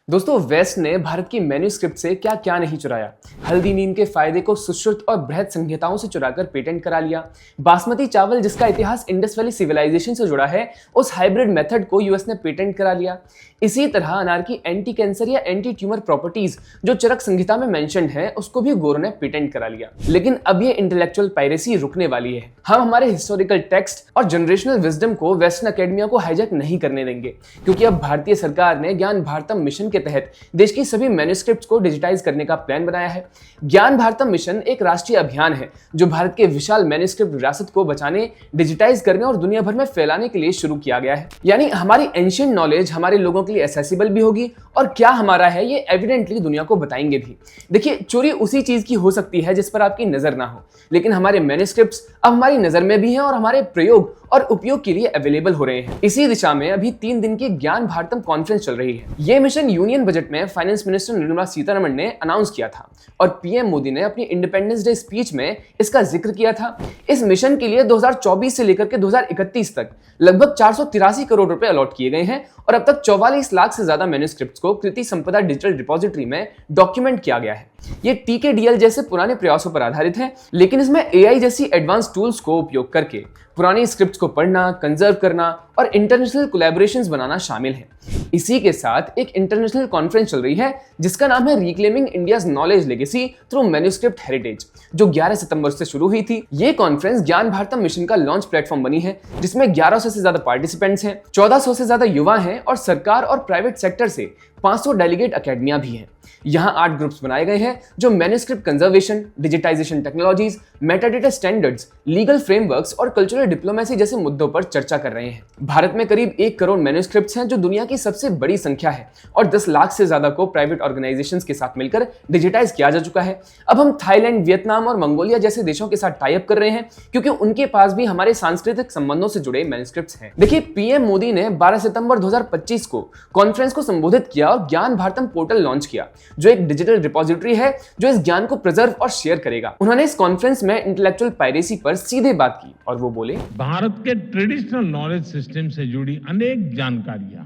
दोस्तों, वेस्ट ने भारत की मैन्युस्क्रिप्ट से क्या क्या नहीं चुराया। हल्दी नीम के फायदे को सुश्रुत और बृहद संहिताओं से चुराकर पेटेंट करा लिया। बासमती चावल जिसका इतिहास इंडस वैली सिविलाइजेशन से जुड़ा है, उस हाइब्रिड मेथड को यूएस ने पेटेंट करा लिया। इसी तरह अनार की एंटी कैंसर या एंटी ट्यूमर प्रॉपर्टीज जो चरक संहिता में मेंशन्ड है, उसको भी गोरों ने पेटेंट करा लिया। लेकिन अब ये इंटेलेक्चुअल पायरेसी रुकने वाली है। हम हमारे हिस्टोरिकल टेक्स्ट और जनरेशनल विजडम को वेस्टर्न अकेडमिया को हाईजैक नहीं करने देंगे, क्योंकि अब भारतीय सरकार ने ज्ञान भारतम मिशन के तहत देश की सभी मैन्युस्क्रिप्ट्स को डिजिटाइज करने का प्लान बनाया है। ज्ञान भारतम मिशन एक राष्ट्रीय अभियान है जो भारत के विशाल मैन्युस्क्रिप्ट विरासत को बचाने, डिजिटाइज करने और दुनिया भर में फैलाने के लिए शुरू किया गया है। यानी हमारी एंशिएंट नॉलेज हमारे लोगों के लिए एक्सेसिबल भी होगी और क्या हमारा है ये एविडेंटली दुनिया को बताएंगे भी। देखिए, चोरी उसी चीज की हो सकती है जिस पर आपकी नजर ना हो, लेकिन हमारे मैन्युस्क्रिप्ट्स अब हमारी नजर में भी हैं और हमारे प्रयोग और उपयोग के लिए अवेलेबल हो रहे हैं। इसी दिशा में अभी 3 दिन की ज्ञान भारतम कॉन्फ्रेंस चल रही है। ये मिशन यूनियन बजट में फाइनेंस मिनिस्टर निर्मला सीतारमण ने अनाउंस किया था और पीएम मोदी ने अपनी इंडिपेंडेंस डे स्पीच में इसका जिक्र किया था। इस मिशन के लिए 2024 से लेकर के 2031 तक लगभग 483 करोड़ रुपए अलॉट किए गए हैं और अब तक 44 लाख से ज्यादा मैन्युस्क्रिप्ट्स को कृति संपदा डिजिटल रिपोजिटरी में डॉक्यूमेंट किया गया है। ये टीकेडीएल जैसे पुराने प्रयासों पर आधारित है, लेकिन इसमें एआई जैसी एडवांस टूल्स को उपयोग करके पुरानी स्क्रिप्ट्स को पढ़ना, कंजर्व करना और इंटरनेशनल कोलैबोरेशंस बनाना शामिल है। इसी के साथ एक इंटरनेशनल कॉन्फ्रेंस चल रही है जिसका नाम है reclaiming India's knowledge legacy through manuscript heritage, जो 11 सितंबर से शुरू हुई थी। ये कॉन्फ्रेंस ज्ञान भारतम मिशन का लॉन्च प्लेटफॉर्म बनी है, जिसमें 1100 से ज्यादा पार्टिसिपेंट्स हैं, 1400 से ज्यादा युवा हैं और सरकार और प्राइवेट सेक्टर से 500 डेलीगेट अकेडमिया भी हैं। यहाँ 8 ग्रुप्स बनाए गए हैं जो manuscript conservation, digitization technologies, metadata standards, legal frameworks और कल्चरल डिप्लोमेसी जैसे मुद्दों पर चर्चा कर रहे हैं। भारत में करीब 1 करोड़ मैन्युस्क्रिप्ट्स हैं, जो दुनिया की सबसे बड़ी संख्या है, और 10 लाख से ज्यादा को प्राइवेट ऑर्गेनाइजेशंस के साथ मिलकर डिजिटाइज किया जा चुका है। अब हम थाईलैंड, वियतनाम और मंगोलिया जैसे देशों के साथ टाई अप कर रहे हैं, क्योंकि उनके पास भी हमारे सांस्कृतिक संबंधों से जुड़े मैन्युस्क्रिप्ट्स हैं। देखिए, पीएम मोदी ने 12 सितंबर 2025 को कॉन्फ्रेंस को संबोधित किया और ज्ञान भारतम पोर्टल लॉन्च किया, जो एक डिजिटल रिपोजिटरी है जो इस ज्ञान को प्रिजर्व और शेयर करेगा। उन्होंने इस कॉन्फ्रेंस में इंटेलेक्चुअल पायरेसी पर सीधे बात की और वो बोले, भारत के ट्रेडिशनल नॉलेज सिस्टम से जुड़ी अनेक जानकारियां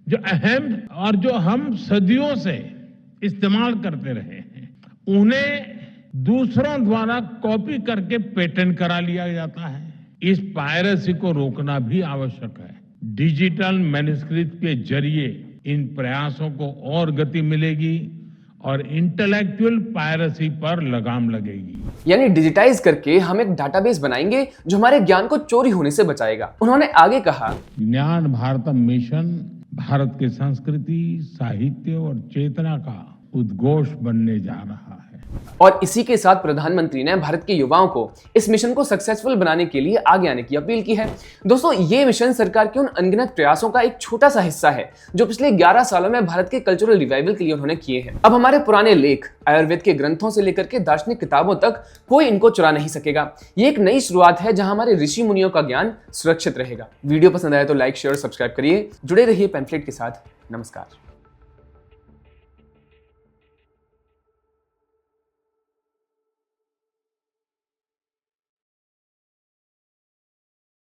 जो अहम और जो हम सदियों से इस्तेमाल करते रहे हैं, उन्हें दूसरों द्वारा कॉपी करके पेटेंट करा लिया जाता है। इस पायरेसी को रोकना भी आवश्यक है। डिजिटल मैन्युस्क्रिप्ट के जरिए इन प्रयासों को और गति मिलेगी और इंटेलेक्चुअल पायरेसी पर लगाम लगेगी। यानी डिजिटाइज करके हम एक डाटाबेस बनाएंगे जो हमारे ज्ञान को चोरी होने से बचाएगा। उन्होंने आगे कहा, ज्ञान भारतम मिशन भारत की संस्कृति, साहित्य और चेतना का उद्घोष बनने जा रहा है। और इसी के साथ प्रधानमंत्री ने भारत के युवाओं को इस मिशन को सक्सेसफुल बनाने के लिए आगे आने की अपील की है। दोस्तों, ये मिशन सरकार के उन अनगिनत प्रयासों का एक छोटा सा हिस्सा है जो पिछले 11 सालों में भारत के कल्चरल रिवाइवल के लिए उन्होंने किए हैं। अब हमारे पुराने लेख, आयुर्वेद के ग्रंथों से लेकर के दार्शनिक किताबों तक कोई इनको चुरा नहीं सकेगा। ये एक नई शुरुआत है जहां हमारे ऋषि मुनियों का ज्ञान सुरक्षित रहेगा। वीडियो पसंद आया तो लाइक, शेयर और सब्सक्राइब करिए। जुड़े रहिए पैम्फलेट के साथ। नमस्कार।